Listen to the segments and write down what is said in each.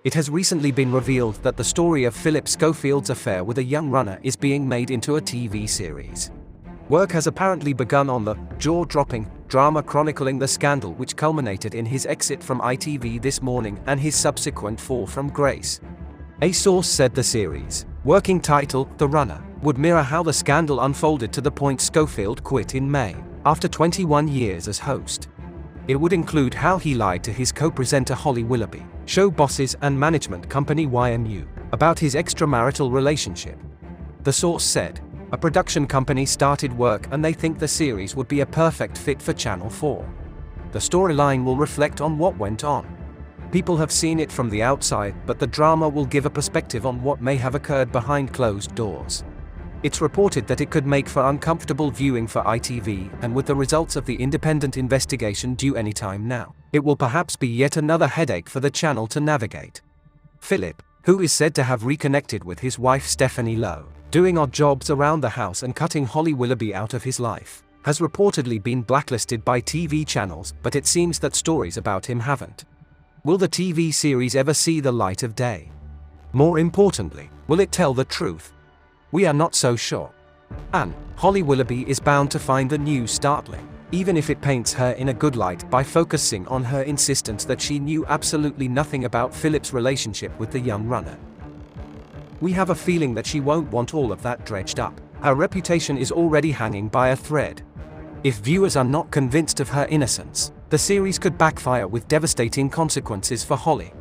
It has recently been revealed that the story of Phillip Schofield's affair with a young runner is being made into a TV series. Work has apparently begun on the jaw-dropping drama chronicling the scandal which culminated in his exit from ITV This Morning and his subsequent fall from grace. A source said the series, working title The Runner, would mirror how the scandal unfolded to the point Schofield quit in May, after 21 years as host. It would include how he lied to his co-presenter Holly Willoughby, show bosses and management company YMU, about his extramarital relationship. The source said, a production company started work and they think the series would be a perfect fit for Channel 4. The storyline will reflect on what went on. People have seen it from the outside, but the drama will give a perspective on what may have occurred behind closed doors. It's reported that it could make for uncomfortable viewing for ITV, and with the results of the independent investigation due anytime now, it will perhaps be yet another headache for the channel to navigate. Phillip, who is said to have reconnected with his wife Stephanie Lowe, doing odd jobs around the house and cutting Holly Willoughby out of his life, has reportedly been blacklisted by TV channels, but it seems that stories about him haven't. Will the TV series ever see the light of day? More importantly, will it tell the truth? We are not so sure. And Holly Willoughby is bound to find the news startling, even if it paints her in a good light by focusing on her insistence that she knew absolutely nothing about Phillip's relationship with the young runner. We have a feeling that she won't want all of that dredged up. Her reputation is already hanging by a thread. If viewers are not convinced of her innocence, the series could backfire with devastating consequences for Holly.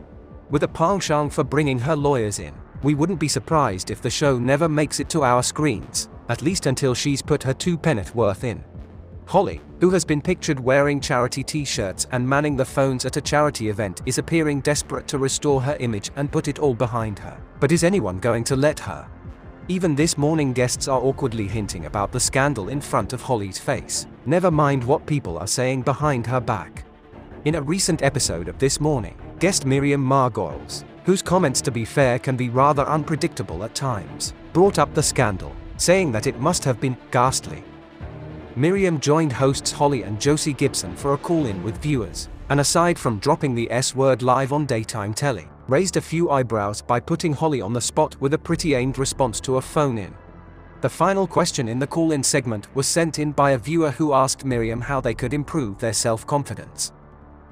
With a penchant for bringing her lawyers in, we wouldn't be surprised if the show never makes it to our screens, at least until she's put her 2 penneth worth in. Holly, who has been pictured wearing charity t-shirts and manning the phones at a charity event, is appearing desperate to restore her image and put it all behind her. But is anyone going to let her? Even This Morning guests are awkwardly hinting about the scandal in front of Holly's face, never mind what people are saying behind her back. In a recent episode of This Morning, guest Miriam Margolyes, whose comments to be fair can be rather unpredictable at times, brought up the scandal, saying that it must have been ghastly. Miriam joined hosts Holly and Josie Gibson for a call-in with viewers, and aside from dropping the S-word live on daytime telly, raised a few eyebrows by putting Holly on the spot with a pretty aimed response to a phone-in. The final question in the call-in segment was sent in by a viewer who asked Miriam how they could improve their self-confidence.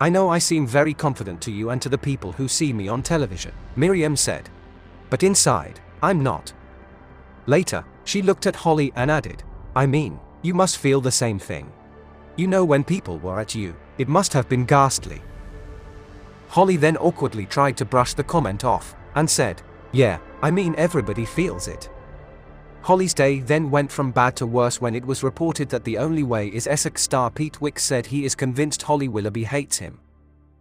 I know I seem very confident to you and to the people who see me on television, Miriam said. But inside, I'm not. Later, she looked at Holly and added, I mean, you must feel the same thing. You know, when people were at you, it must have been ghastly. Holly then awkwardly tried to brush the comment off, and said, yeah, I mean everybody feels it. Holly's day then went from bad to worse when it was reported that The Only Way is Essex star Pete Wicks said he is convinced Holly Willoughby hates him.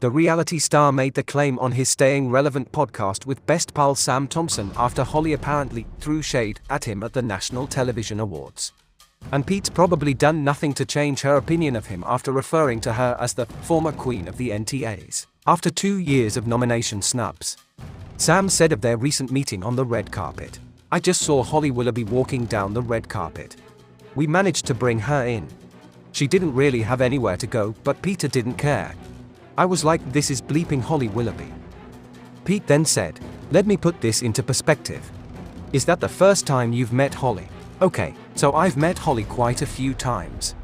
The reality star made the claim on his Staying Relevant podcast with best pal Sam Thompson after Holly apparently threw shade at him at the National Television Awards. And Pete's probably done nothing to change her opinion of him after referring to her as the former queen of the NTAs, after 2 years of nomination snubs. Sam said of their recent meeting on the red carpet, I just saw Holly Willoughby walking down the red carpet. We managed to bring her in. She didn't really have anywhere to go, but Peter didn't care. I was like, this is bleeping Holly Willoughby. Pete then said, let me put this into perspective. Is that the first time you've met Holly? Okay, so I've met Holly quite a few times.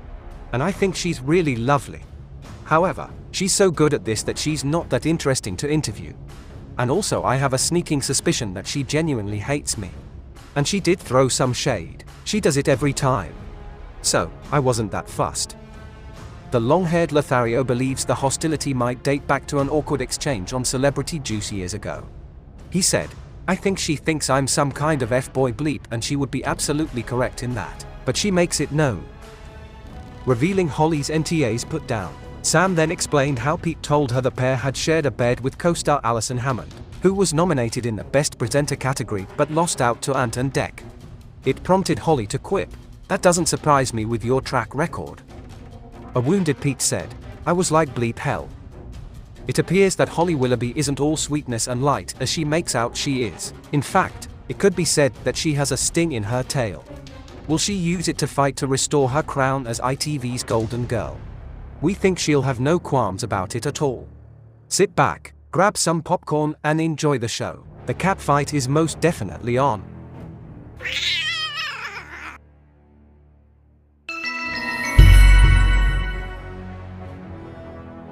And I think she's really lovely. However, she's so good at this that she's not that interesting to interview. And also I have a sneaking suspicion that she genuinely hates me. And she did throw some shade. She does it every time. So, I wasn't that fussed. The long-haired Lothario believes the hostility might date back to an awkward exchange on Celebrity Juice years ago. He said, I think she thinks I'm some kind of F-boy bleep, and she would be absolutely correct in that, but she makes it known. Revealing Holly's NTAs put down, Sam then explained how Pete told her the pair had shared a bed with co-star Alison Hammond, who was nominated in the Best Presenter category but lost out to Ant and Dec. It prompted Holly to quip, that doesn't surprise me with your track record. A wounded Pete said, I was like bleep hell. It appears that Holly Willoughby isn't all sweetness and light as she makes out she is. In fact, it could be said that she has a sting in her tail. Will she use it to fight to restore her crown as ITV's Golden Girl? We think she'll have no qualms about it at all. Sit back, Grab some popcorn and enjoy the show. The cat fight is most definitely on.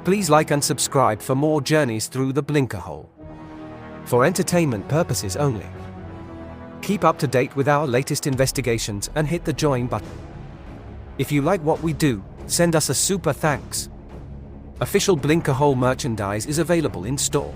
Please like and subscribe for more journeys through the Blinkerhole. For entertainment purposes only. Keep up to date with our latest investigations and hit the join button. If you like what we do, send us a super thanks. Official Blinkerhole merchandise is available in store.